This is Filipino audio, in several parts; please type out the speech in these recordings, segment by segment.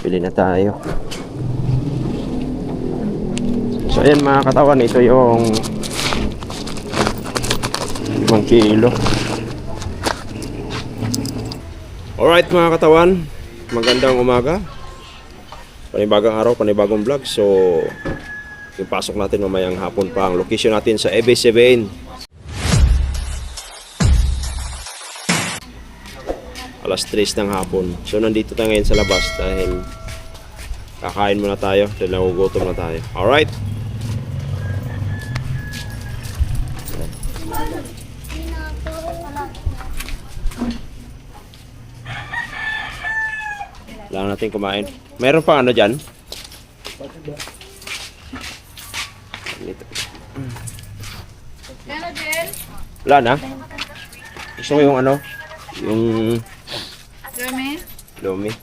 Bili na tayo. So ayan mga katawan, ito yung 5 kilo. Alright mga katawan, magandang umaga. Panibagong araw, panibagong vlog. So yung pasok natin mamayang hapon pa. Ang location natin sa EB7, alas 3 ng hapon. So nandito tayo ngayon sa labas dahil kakain muna tayo dahil nagugutom na tayo. Alright. Kailangan natin kumain. Meron pang ano dyan? Wala na? Gusto ko yung ano? Yung Lomi.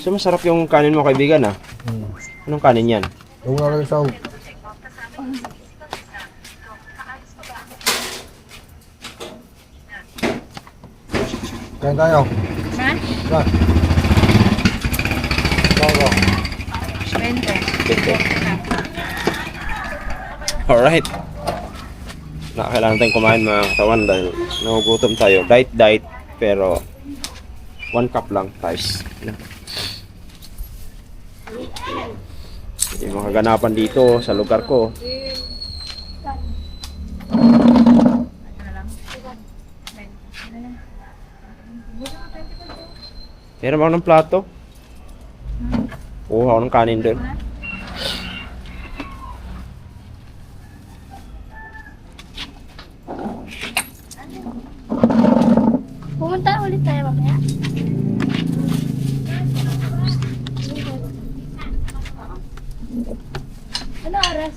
So masarap yung kanin mo, kaibigan, ah. Anong kanin yan? Yung nga lang sa kain tayo. Ha? Ba? Bago. 20. Alright. Kailangan tayong kumain mga katawan dahil nagugutom tayo. Diet, pero 1 cup lang guys. Yung mga ganapan dito sa lugar ko. Meron ba ng plato? Kuha ako ng kanin doon. Pumunta ulit tayo mamaya. Ano oras?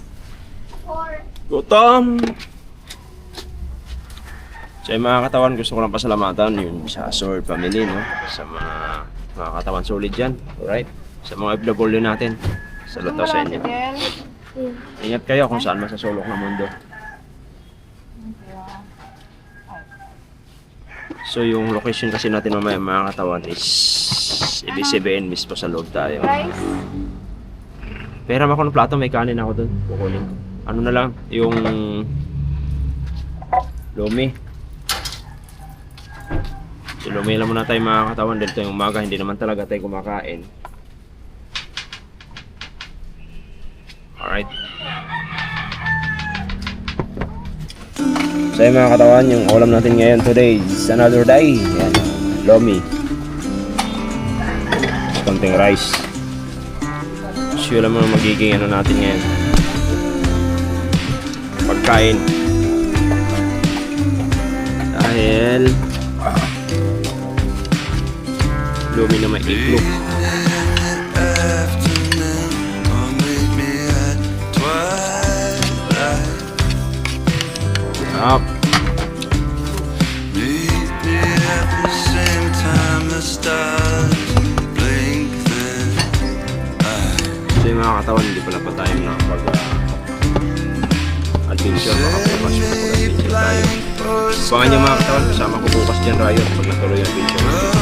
4. Gutom! So yung mga katawan, gusto ko lang pasalamatan yung sa Sword family, no? Sa mga katawan solid dyan. Alright? Sa mga FW natin. Salut daw sa inyo. Ingat kayo kung saan man sa sulok ng mundo. So yung location kasi natin mamaya mga katawan is EB7 mismo sa loob tayo. Pera ako ng plato, may kanin ako doon. Kukunin ko. Ano na lang, yung Lomi. So Lomi lang muna tayo mga katawan dahil ito yung umaga, hindi naman talaga tayo kumakain. Alright. So yung mga katawan, yung ulam natin ngayon today is another day. Yan, Lomi. Konting rice. So yun lang mga magiging ano natin ngayon. Pagkain. Dahil Lomi na may iglog. Up. So yung mga katawan, hindi pala pa tayo nakapag adventure, makapagpas pa pag-adventure tayo. Abangan nyo mga katawan, kasama ko bukas dyan Riot pag natuloy yung adventure natin.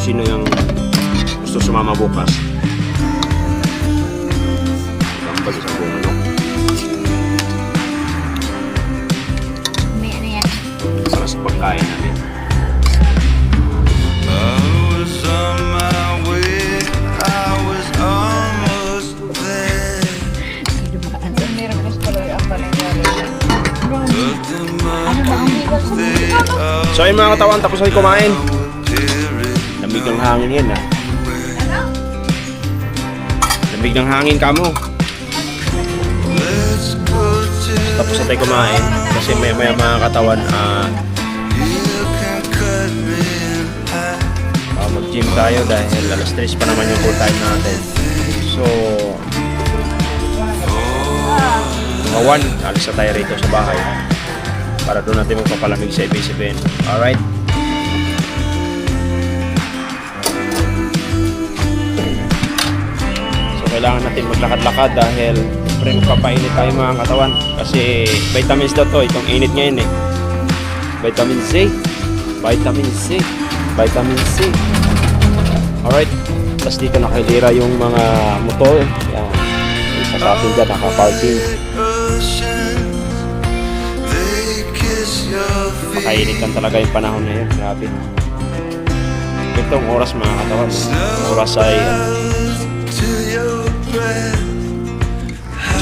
Sino yung gusto sumama bukas? Tambal sa buong ano. May ano yan? Para sa pagkain natin. Meron ko sa tuloy ang palingyari. Ano ba ang bigas mo? So yung mga katawan, tapos ay kumain. Lamig ng hangin yan, ah. Lamig ng hangin kamo. Tapos na tayo kumain kasi may mga katawan mag-gym tayo dahil alas 3 pa naman yung full time natin. So, kawan, alis na tayo rito sa bahay para doon natin magpapalamig sa ibig-sabihin. Alright? So, kailangan natin maglakad-lakad dahil siyempre magpapainit tayo mga katawan kasi vitamins daw to, itong init ngayon eh. Vitamin C. Vitamin C. Vitamin C. Alright. Tapos dito nakilira yung mga motor. Yan. Isa sa atin dyan nakaparking. Makainit lang talaga yung panahon na yun. Grabe. Itong oras mga katawan. Oras ay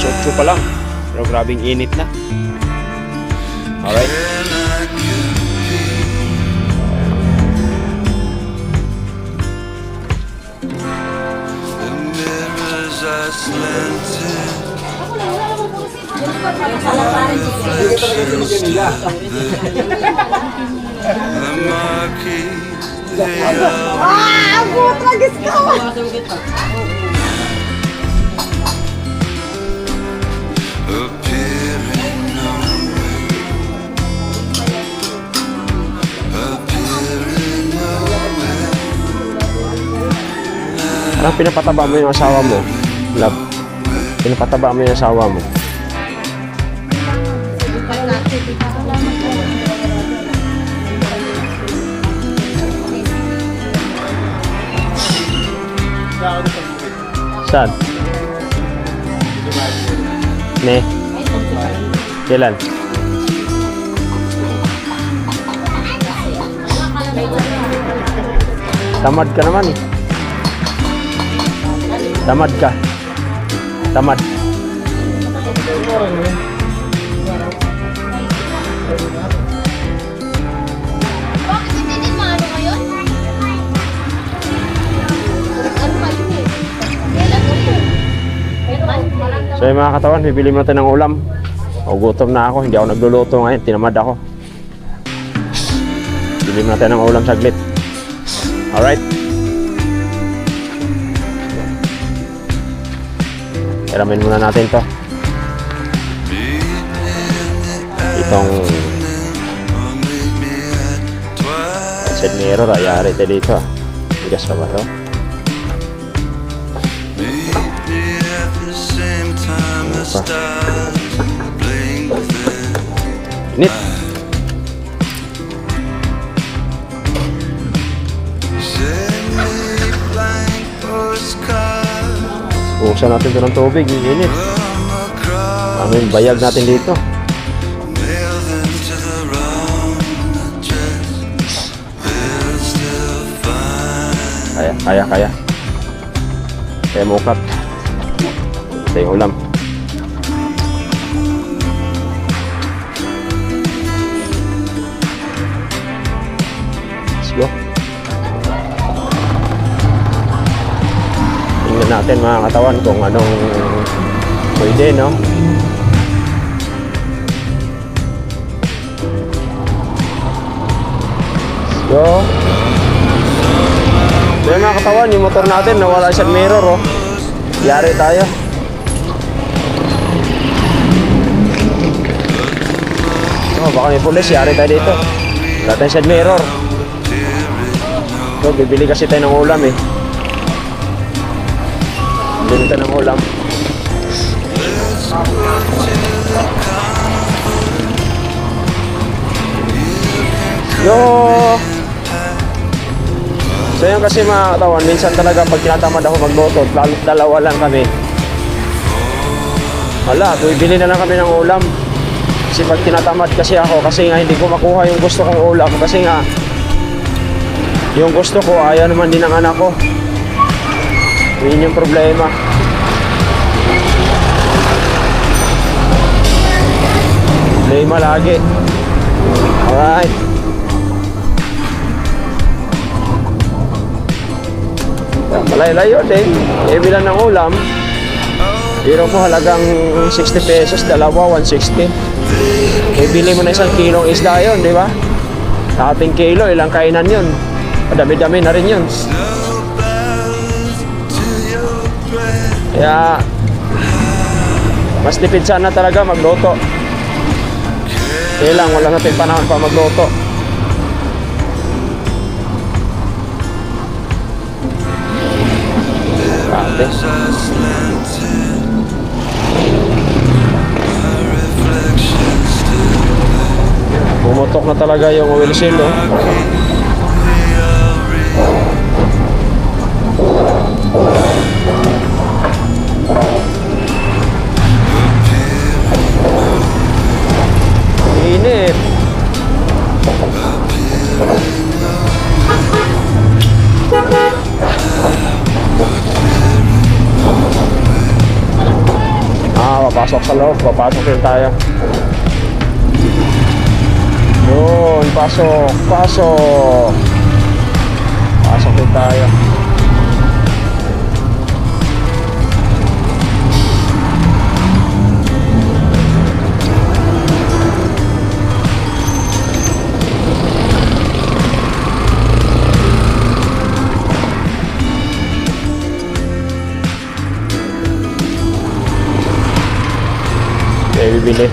8 pa lang. Pero grabing init na. Alright. Parang pinapataba mo yung asawa mo. Love. Pinapataba mo yung asawa mo. Saan? Ne? Kailan? Tamad ka naman eh. Tamad ka. Tamad. Bakit hindi din maano ngayon? Ano ba yun eh? Kailan ko po? So yung mga katawan, bibili mo natin ng ulam. O gutom na ako, hindi ako nagluluto ngayon, tinamad ako. Bibili mo natin ng ulam saglit. Alright. Hiramin muna natin to. Itong set mirror, ayari tayo dito. Bigas ka ba to? Init. Buksan natin ito ng tubig, init. Ano yung bayag natin dito? Kaya. Kaya mukat. Ito yung ulam. Let's go. Tingnan natin mga katawan kung anong pwede, no? Let's go. So mga katawan, yung motor natin nawala sa mirror, oh. Yari tayo. Oh, baka may pulis, yari tayo dito. Wala tayong side mirror. So, bibili kasi tayo ng ulam eh. Bibili tayo ng ulam. Yo! So yun kasi mga katawan, minsan talaga pag tinatamad ako magluto, lalo dalawa lang kami. Hala, bibili na lang kami ng ulam. Kasi pag tinatamad kasi ako, kasi nga hindi ko makuha yung gusto kong ulam. Kasi nga, yung gusto ko, ayaw naman din ng anak ko. Yun yung problema. Problema lagi. Alright. Malay-layo din. Bilang ng ulam. Pero po halagang 60 pesos, dalawa, 160. Bili mo na 1 kilong isda yun, di ba? Sa ating kilo, ilang kainan yun. Madami-dami na rin yun. Kaya, mas tipid sana talaga magluto. Kaya lang, wala natin panahon pa magluto. Grabe. Pumutok na talaga yung oil seal, oh. Init. Papasok sa loob. Papasok din tayo. Yun, pasok. Pasok. Pasok din tayo. Bibili.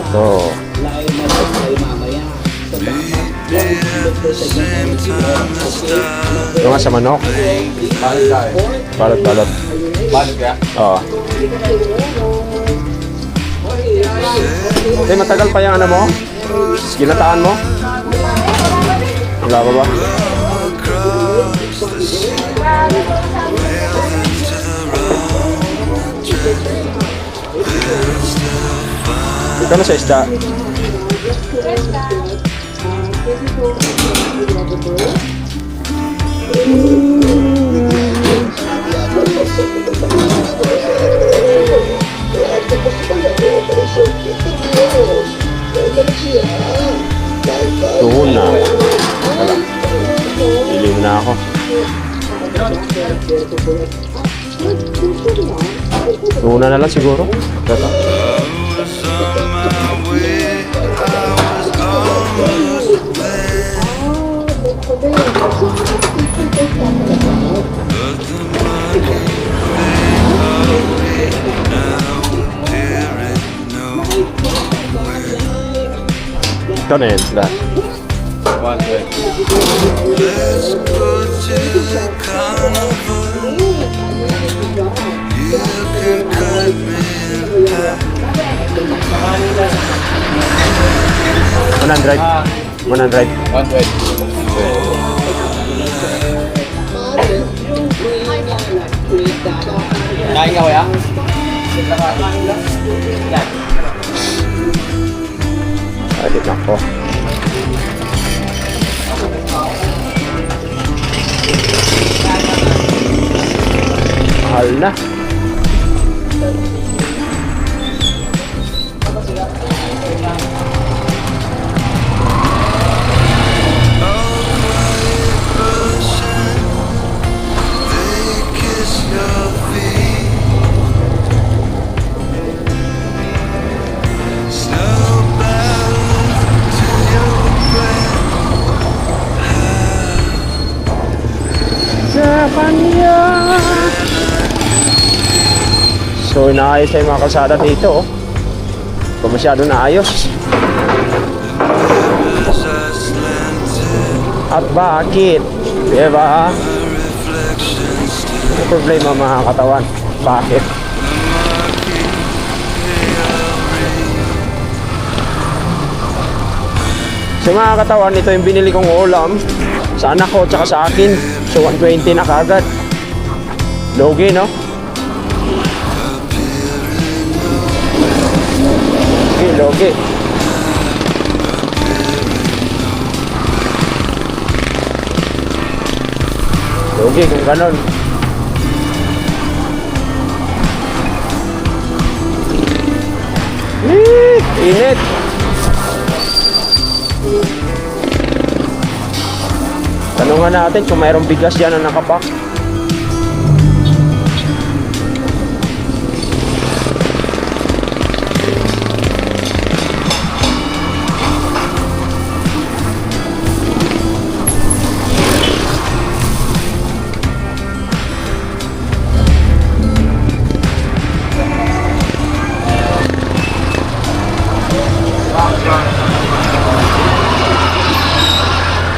Ito. Ito nga sa manok. Balot. Oo. Matagal pa yung ano mo? Ginataan mo? Wala pa ba? Kano sa isda? Tuhon na. Wala. Bili na ako. Tuhon na lang siguro. Ito. Ito na yun, lahat. Kain ka kuya? Adit na ko. Mahal na. So inaayos na yung mga kalsada dito, oh. Kung masyado naayos. At bakit? Diba? May problema mga katawan. Bakit? So mga katawan, ito yung binili kong ulam sa anak ko tsaka sa akin. So 120 na kagad. Logi, no? Okay, logi. Sige, kung ganon. Init! Tanungan natin kung mayroong bigas yan na nakapak.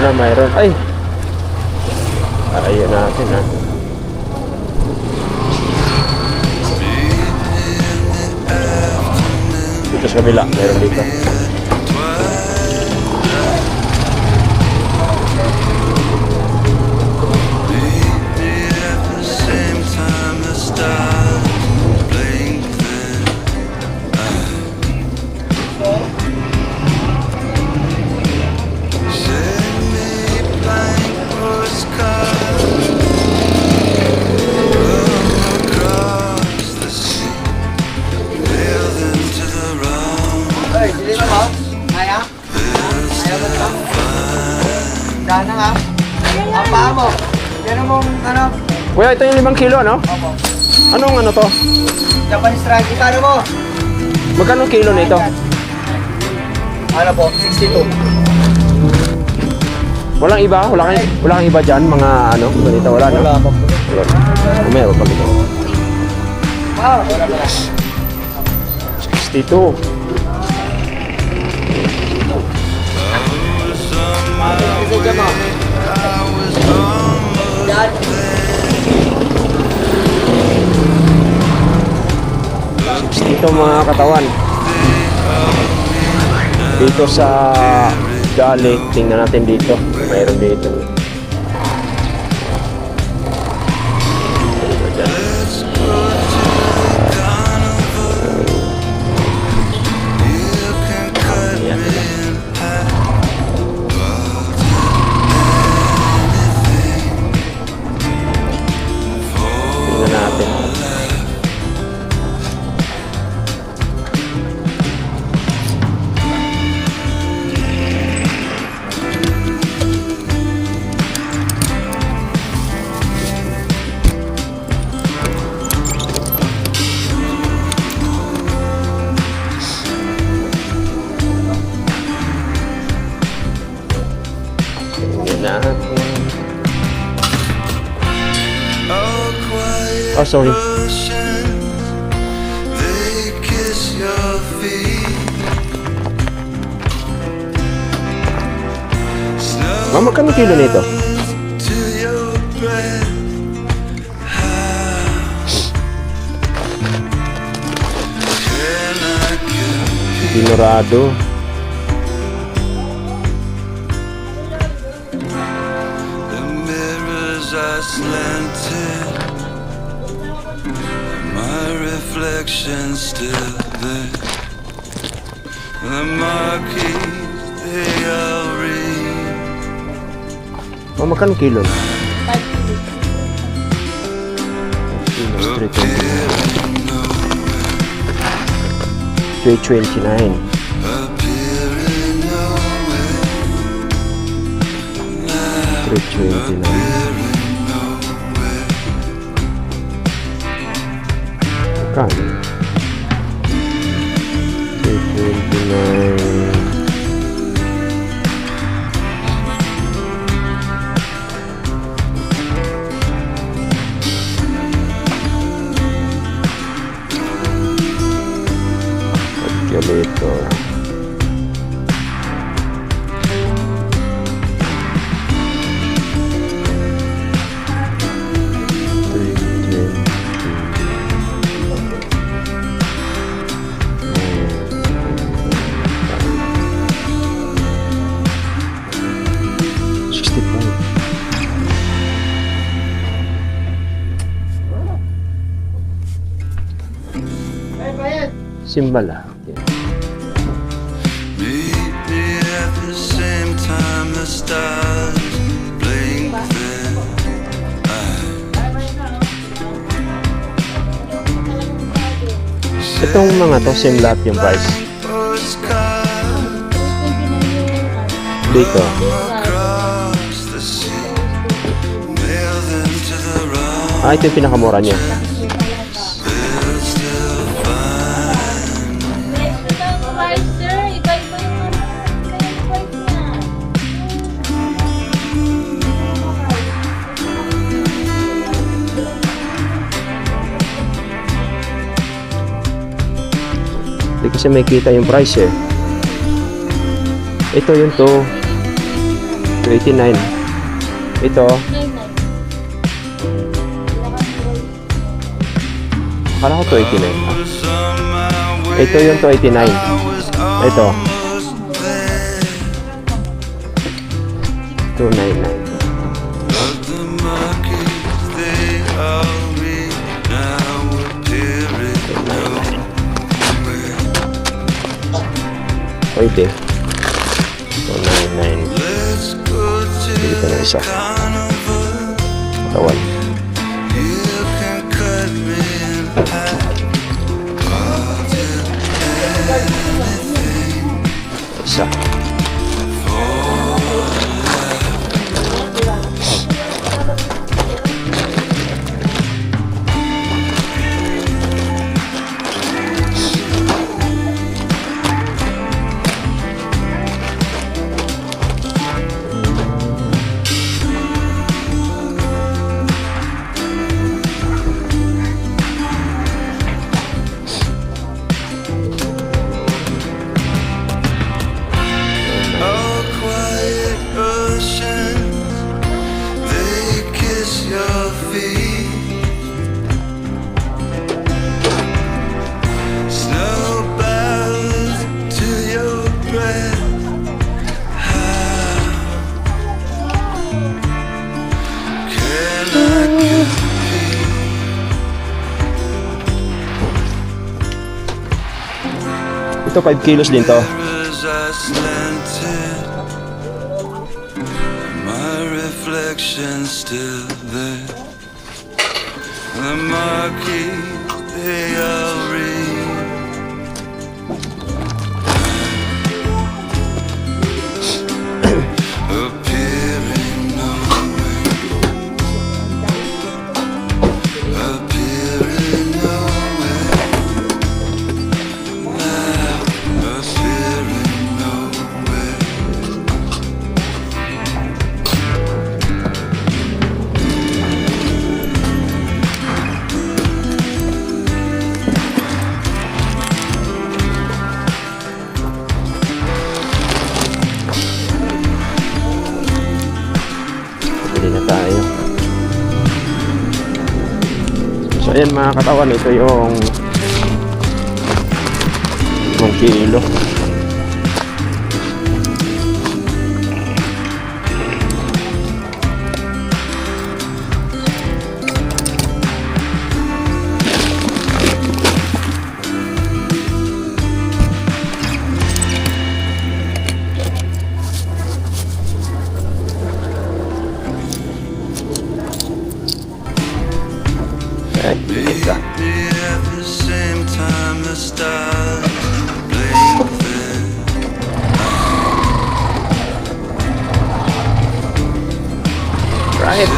Na mayroon. Ay! Ayun natin ha. Dito sa kabila, mayroon dito. Ay, dili na ba? Kaya? Kaya ba ito? Dana nga. Ang paa mo. Yan mong ano? Kuya, ito yung 5 kilo, no? Opo. Anong ano to? Japanese strike. Kano mo? Magkano kilo nito? Ano po? 62. Walang iba? Wala kang iba dyan? Mga ano? Ganito, wala, no? Wala pa po. Meron pa dito. Ah, wala pa. 62. Isa dyan mo. Yan. Dito mga katawan. Dito sa Gali, tingnan natin dito. Mayroon dito. Ayan. Tingnan natin. Oh, sorry. Mama, magkano kilo nito? Dinorado. My reflection still there. The marquees they all read. Mama, magkano kilo? 5 kilos. Kilos, 329. Appearing nowhere. 329. Magkano? 329. Calculator. Simbala. Meet me at the same time the stars blink then. I Itong mga to, same lahat yung price. Postcard Dito. across the sea. Mail them to the wrong. Ito yung pinakamura niya. They'll still find. Ito ang price, sir. Iba-iba yung price niya. Hindi kasi may kita yung price eh. Ito yung to. 289. Ito. Akala ko 289. Was on my way. Ito yung 289. I was Ito. almost there. 299. But the monkeys, they all read now appearing nowhere. Pwede. 299. Let's go to Dito na isa. carnival. Katawan. You can cut me in half. I'll do anything Isa. Oh, quiet oceans, they kiss your feet. Snow bows to your breath. How can I compete? Ito 5 kilos din to. As I slanted, my reflection still there. The marquee they all read. Appearing nowhere. Appearing nowhere. Now appearing nowhere. Bili na tayo. So ayan mga katawan, ito yung 1 kilo. Isa. At the same time the stars blink there. Right.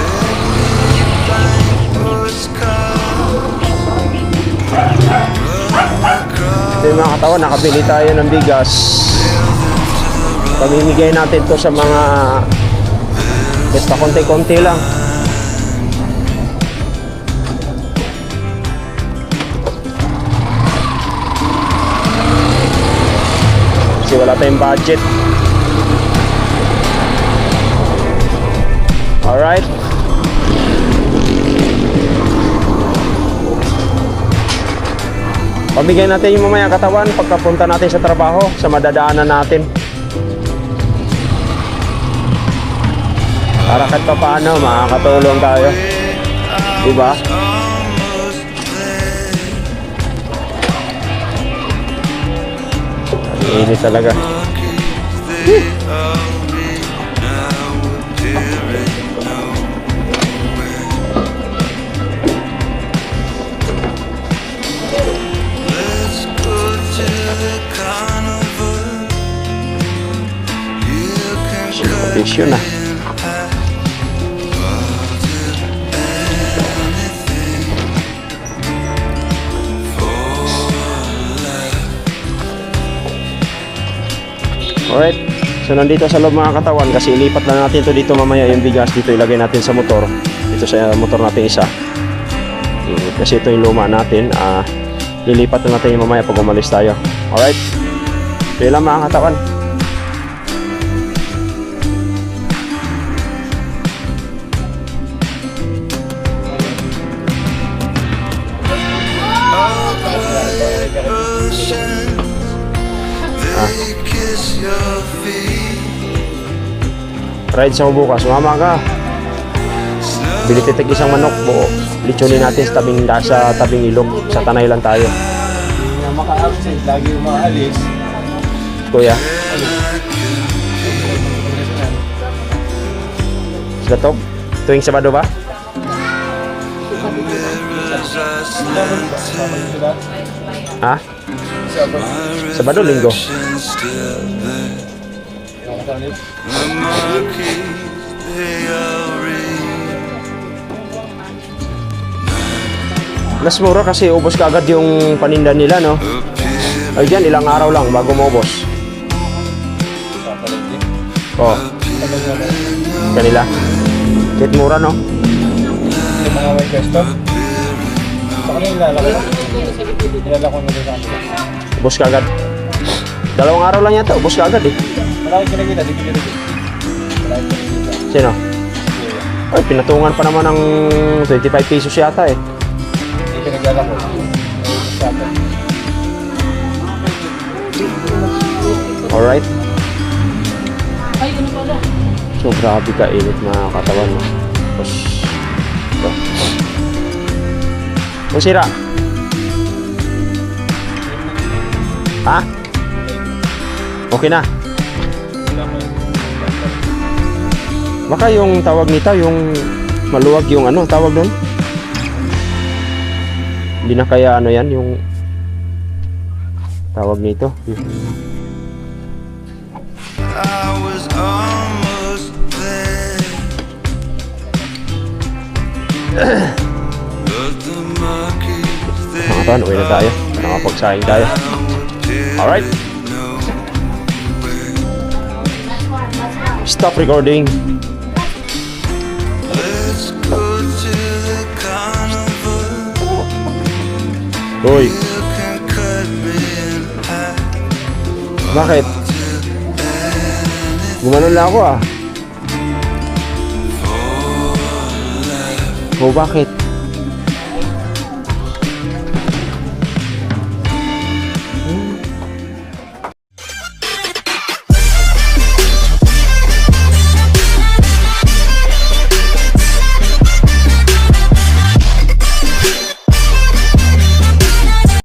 Ito yung mga katawan, nakabili tayo ng bigas. Pamimigay natin to sa mga basta konti-konti lang. Kasi wala tayong budget. Alright. Pamigay natin yung mamaya katawan pagkapunta natin sa trabaho, sa madadaanan natin. Para kahit pa paano, makakatulong tayo. Diba? Ang init talaga. Let's Issue na. Alright. So nandito sa loob mga katawan kasi ilipat na natin to dito mamaya yung bigas dito ilagay natin sa motor. Dito sa motor natin isa. Kasi ito yung luma natin. Lilipat na natin yung mamaya pag umalis tayo. Alright. So yun lang mga katawan. They kiss your feet. Ride sa bukas. Sumama ka. Bili titig isang manok buo. Litsunin natin sa tabing ilog. Sa Tanay lang tayo. Maka-absent, lagi umaalis. Kuya. Sa Gatog? Tuwing Sabado ba? Ha? Sabado, Linggo. Still there. The marquee they all read. Mas mura kasi ubos kaagad yung paninda nila, no? Ay dyan, ilang araw lang bago maubos. Oh. Kanila. Kahit mura, no? Yung mga may pwesto. Sa kanila, ilalako nila sa kanila. Ubos kaagad. 2 araw lang yata, ubos kaagad eh. Malaki kinagita, di kinagita. Malaki kinagita. Sino? Ay, pinatungan pa naman ng 25 pesos yata eh. Hindi pinaglalako. Alright. Ay, ano pala? So, grabe ka init mga katawan, no? Tapos, ito. Ang sira. Ha? Okay na. Baka yung tawag nito, yung maluwag yung ano, tawag doon? Hindi na kaya ano yan, yung tawag nito. I was almost there. But the marquees they Mga katawan, uwi na tayo. Nakapagsaing tayo. Alright. Stop recording. Let's go to the carnival. Uy, You can cut me in half. bakit? Gumanon lang ako ah. Oh, bakit?